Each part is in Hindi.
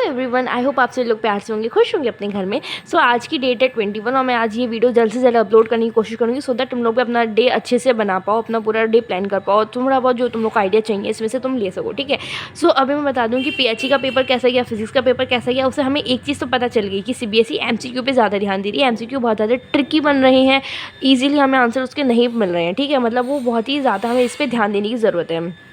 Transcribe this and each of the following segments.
एवरीवन, आई होप आप सभी लोग प्यार से होंगे, खुश होंगे अपने घर में। आज की डेट है 21 और मैं आज ये वीडियो जल्द से जल्द अपलोड करने की कोशिश करूँगी सो दैट तुम लोग भी अपना डे अच्छे से बना पाओ, अपना पूरा डे प्लान कर पाओ, थोड़ा बहुत जो तुम लोग को आइडिया चाहिए इसमें से तुम ले सको। ठीक है। अभी मैं बता दूँ कि पीएचई का पेपर कैसा गया, फिजिक्स का पेपर कैसा गया। उससे हमें एक चीज़ तो पता चल गई कि सीबीएसई एमसीक्यू पे ज़्यादा ध्यान दे रही है। एमसीक्यू बहुत ज़्यादा ट्रिकी बन रहे हैं, ईजिली हमें आंसर उसके नहीं मिल रहे हैं। ठीक है, मतलब वो बहुत ही ज़्यादा हमें इस पर ध्यान देने की ज़रूरत है।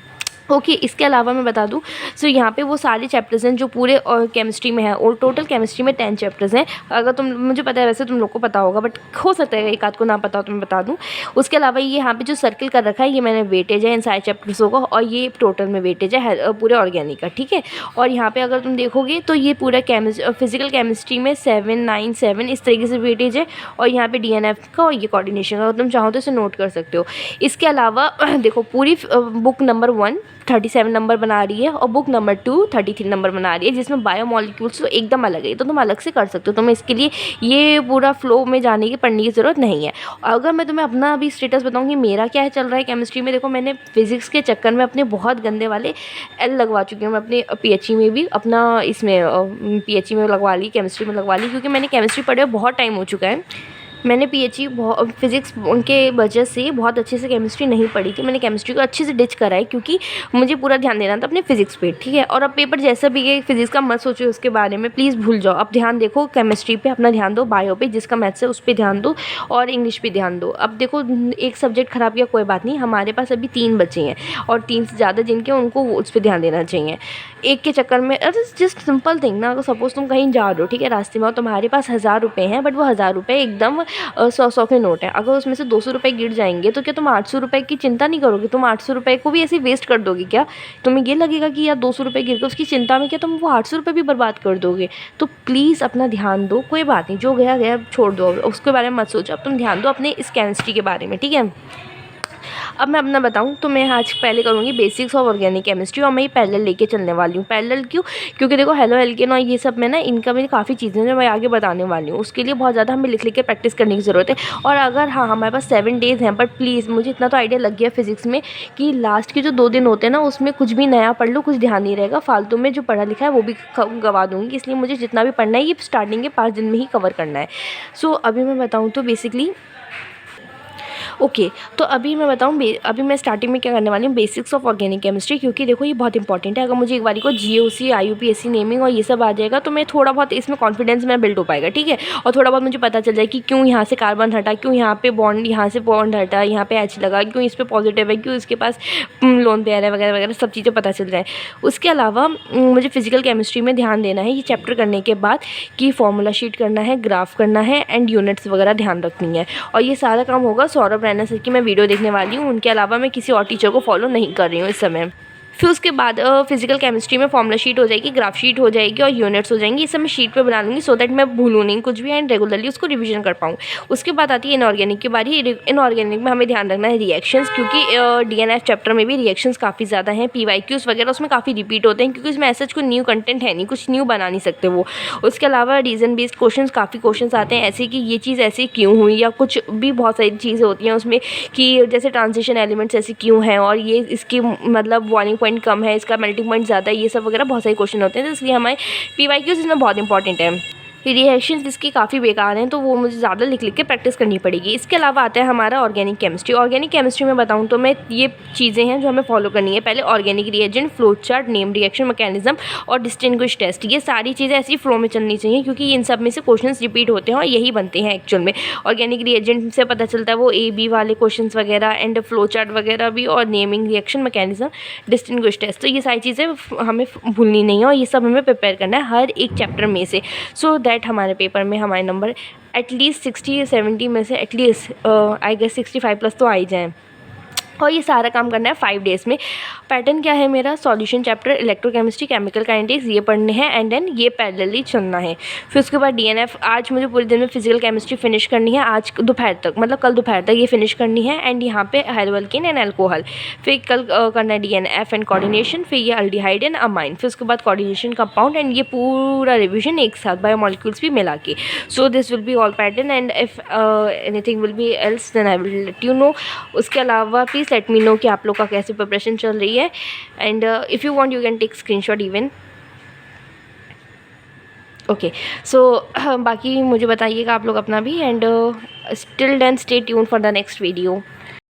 ओके इसके अलावा मैं बता दूं यहाँ पे वो सारे चैप्टर्स हैं जो पूरे केमिस्ट्री में है, और टोटल केमिस्ट्री में 10 चैप्टर्स हैं। अगर तुम, मुझे पता है वैसे तुम लोग को पता होगा, बट हो सकता है एक आध को ना पता हो तो मैं बता दूं। उसके अलावा ये यहाँ पे जो सर्कल कर रखा है ये मैंने वेटेज है इन सारे चैप्टर्सों का, और ये टोटल में वेटेज है पूरे ऑर्गेनिक का। ठीक है। और यहाँ पे अगर तुम देखोगे तो ये पूरा फिजिकल केमिस्ट्री में 7, 9, 7 इस तरीके से वेटेज है, और यहाँ पे डीएनएफ का और ये कोऑर्डिनेशन का, अगर तुम चाहो तो इसे नोट कर सकते हो। इसके अलावा देखो पूरी बुक नंबर 1 37 नंबर बना रही है, और बुक नंबर 2 33 नंबर बना रही है, जिसमें बायोमॉलिक्यूल्स तो एकदम अलग है, तो तुम अलग से कर सकते हो। तुम्हें इसके लिए ये पूरा फ्लो में जाने की पढ़ने की ज़रूरत नहीं है। अगर मैं तुम्हें अपना अभी स्टेटस बताऊंगी मेरा क्या है चल रहा है केमिस्ट्री में, देखो मैंने फिजिक्स के चक्कर में अपने बहुत गंदे वाले एल लगवा चुकी हूँ। मैं अपने पीएचई में भी अपना इसमें पीएचई में लगवा ली, केमिस्ट्री में लगवा ली, क्योंकि मैंने केमिस्ट्री पढ़े बहुत टाइम हो चुका है। मैंने पीएचई फिज़िक्स उनके वजह से बहुत अच्छे से केमिस्ट्री नहीं पढ़ी थी। मैंने केमिस्ट्री को अच्छे से डिच करा है, क्योंकि मुझे पूरा ध्यान देना था अपने फिजिक्स पे। ठीक है। और अब पेपर जैसा भी है, फिजिक्स का मत सोचो उसके बारे में, प्लीज़ भूल जाओ। अब ध्यान देखो केमिस्ट्री पे, अपना ध्यान दो, बायो पे जिसका मैथ्स है उस पर ध्यान दो, और इंग्लिश पे ध्यान दो। अब देखो एक सब्जेक्ट खराब किया कोई बात नहीं, हमारे पास अभी 3 बचे हैं, और 3 से ज़्यादा जिनके उनको उस पर ध्यान देना चाहिए। एक के चक्कर में जस्ट सिंपल थिंग ना, अगर सपोज तुम कहीं जा रहे हो, ठीक है, रास्ते में, और तुम्हारे पास 1000 रुपये हैं, बट वो 1000 रुपये एकदम 100 के नोट है। अगर उसमें से 200 रुपये गिर जाएंगे तो क्या तुम 800 रुपये की चिंता नहीं करोगे? तुम 800 रुपये को भी ऐसे वेस्ट कर दोगे क्या? तुम्हें ये लगेगा कि यार 200 रुपये गिर गए, उसकी चिंता में क्या तुम वो 800 रुपये भी बर्बाद कर दोगे? तो प्लीज़ अपना ध्यान दो, कोई बात नहीं, जो गया गया छोड़ दो, उसके बारे में मत सोचो। अब तुम ध्यान दो अपने इस केमिस्ट्री के बारे में। ठीक है। अब मैं अपना बताऊं तो मैं आज पहले करूंगी बेसिक्स ऑफ ऑर्गेनिक केमिस्ट्री, और मैं ये पैरेलल लेके चलने वाली हूँ। पैरेलल क्यों? क्योंकि देखो हेलो एल्केन और ये सब में ना, इनका मेरी काफ़ी चीज़ें जो मैं आगे बताने वाली हूँ, उसके लिए बहुत ज़्यादा हमें लिख के प्रैक्टिस करने की ज़रूरत है। और अगर हाँ हमारे पास 7 डेज़ हैं, बट प्लीज़ मुझे इतना तो आइडिया लग गया फिजिक्स में कि लास्ट के जो 2 दिन होते हैं ना, उसमें कुछ भी नया पढ़ लो, कुछ ध्यान नहीं रहेगा, फालतू में जो पढ़ा लिखा है वो भी गवा दूँगी। इसलिए मुझे जितना भी पढ़ना है ये स्टार्टिंग के 5 दिन में ही कवर करना है। अभी मैं बताऊँ तो बेसिकली ओके तो अभी मैं बताऊँ अभी मैं स्टार्टिंग में क्या करने वाली हूँ, बेसिक्स ऑफ ऑर्गेनिक केमिस्ट्री, क्योंकि देखो ये बहुत इंपॉर्टेंट है। अगर मुझे एक बारी को जीओसी, आईयूपीएससी नेमिंग और ये सब आ जाएगा तो मैं थोड़ा बहुत इसमें कॉन्फिडेंस में बिल्ड हो पाएगा। ठीक है। और थोड़ा बहुत मुझे पता चल जाए कि क्यों यहाँ से कार्बन हटा, क्यों यहाँ पे बॉन्ड, यहाँ से बॉन्ड हटा, यहाँ पे एच लगा, क्यों इस पर पॉजिटिव है, क्यों इसके पास लोन पेयर है, वगैरह वगैरह सब चीज़ें पता चल जाए। उसके अलावा मुझे फिजिकल केमिस्ट्री में ध्यान देना है ये चैप्टर करने के बाद, कि फॉर्मूला शीट करना है, ग्राफ करना है, एंड यूनिट्स वगैरह ध्यान रखनी है। और ये सारा काम होगा सौरभ रैना सर की मैं वीडियो देखने वाली हूँ। उनके अलावा मैं किसी और टीचर को फॉलो नहीं कर रही हूँ इस समय। फिर उसके बाद फिजिकल केमिस्ट्री में फॉर्मूला शीट हो जाएगी, ग्राफ शीट हो जाएगी, और यूनिट्स हो जाएंगी। ये सब मैं शीट पे बना लूँगी सो दैट मैं भूलूँ नहीं कुछ भी, एंड रेगुलरली उसको रिवीजन कर पाऊँ। उसके बाद आती है इनऑर्गेनिक की बारी। इनऑर्गेनिक में हमें ध्यान रखना है रिएक्शंस, क्योंकि डीएनएफ चैप्टर में भी रिएक्शंस काफ़ी ज़्यादा हैं। पीवाईक्यूज़ वगैरह उसमें काफ़ी रिपीट होते हैं, क्योंकि उसमें ऐसा कुछ न्यू कंटेंट है नहीं, कुछ न्यू बना नहीं सकते वो। उसके अलावा रीज़न बेस्ड क्वेश्चन काफ़ी क्वेश्चन आते हैं, ऐसे कि ये चीज़ ऐसे क्यों हुई, या कुछ भी बहुत सारी चीज़ें होती हैं उसमें, कि जैसे ट्रांजिशन एलिमेंट्स ऐसे क्यों हैं, और ये इसकी मतलब बॉइलिंग पॉइंट कम है, इसका मेल्टिंग पॉइंट ज़्यादा है, ये सब वगैरह बहुत सारे क्वेश्चन होते हैं। तो इसलिए हमारे पीवाईक्यूज़ इसमें बहुत इंपॉर्टेंट है। रिएक्शंस इसकी काफ़ी बेकार हैं, तो वो मुझे ज़्यादा लिख के प्रैक्टिस करनी पड़ेगी। इसके अलावा आता है हमारा ऑर्गेनिक केमिस्ट्री। ऑर्गेनिक केमिस्ट्री में बताऊँ तो मैं ये चीज़ें हैं जो हमें फॉलो करनी है। पहले organic reagent, flow chart, name, reaction mechanism और डिस्टिंग्विश टेस्ट, ये सारी चीज़ें ऐसी फ्लो में चलनी चाहिए, क्योंकि इन सब में से क्वेश्चंस रिपीट होते हैं और यही बनते हैं एक्चुअल में। ऑर्गेनिक रिएजेंट से पता चलता है वो ए बी वाले क्वेश्चन वगैरह, एंड फ्लो चार्ट वगैरह भी, और naming, reaction mechanism, distinguish test, तो ये सारी चीज़ें हमें भूलनी नहीं है, और ये सब हमें प्रिपेयर करना है हर एक चैप्टर में से, सो दैट हमारे पेपर में हमारे नंबर एटलीस्ट 60-70 में से एटलीस्ट आई गेस 65+ तो आ ही जाएँ। और ये सारा काम करना है 5 डेज़ में। पैटर्न क्या है मेरा, solution chapter, electrochemistry, chemical kinetics, ये पढ़ने हैं, एंड देन ये पैरेलली चलना है। फिर उसके बाद डीएनएफ, आज मुझे पूरे दिन में फिजिकल केमिस्ट्री फिनिश करनी है, आज दोपहर तक, मतलब कल दोपहर तक ये फिनिश करनी है, एंड यहाँ पे हाइड्रोअल्केन एंड अल्कोहल। फिर कल करना है डीएनएफ एंड कोऑर्डिनेशन, फिर ये अल्डिहाइड एंड अमाइन, फिर उसके बाद कोऑर्डिनेशन कंपाउंड, एंड ये पूरा रिविजन एक साथ बायोमॉलिक्यूल्स भी मिला के। So this will be all pattern, and if anything will be else then I will let you know. उसके अलावा प्लीज़ लेट मी नो कि आप लोग का कैसे प्रिपरेशन चल रही है, and if you want you can take screenshot even. Okay so बाकी मुझे बताइएगा आप लोग अपना भी, and still then stay tune for the next video.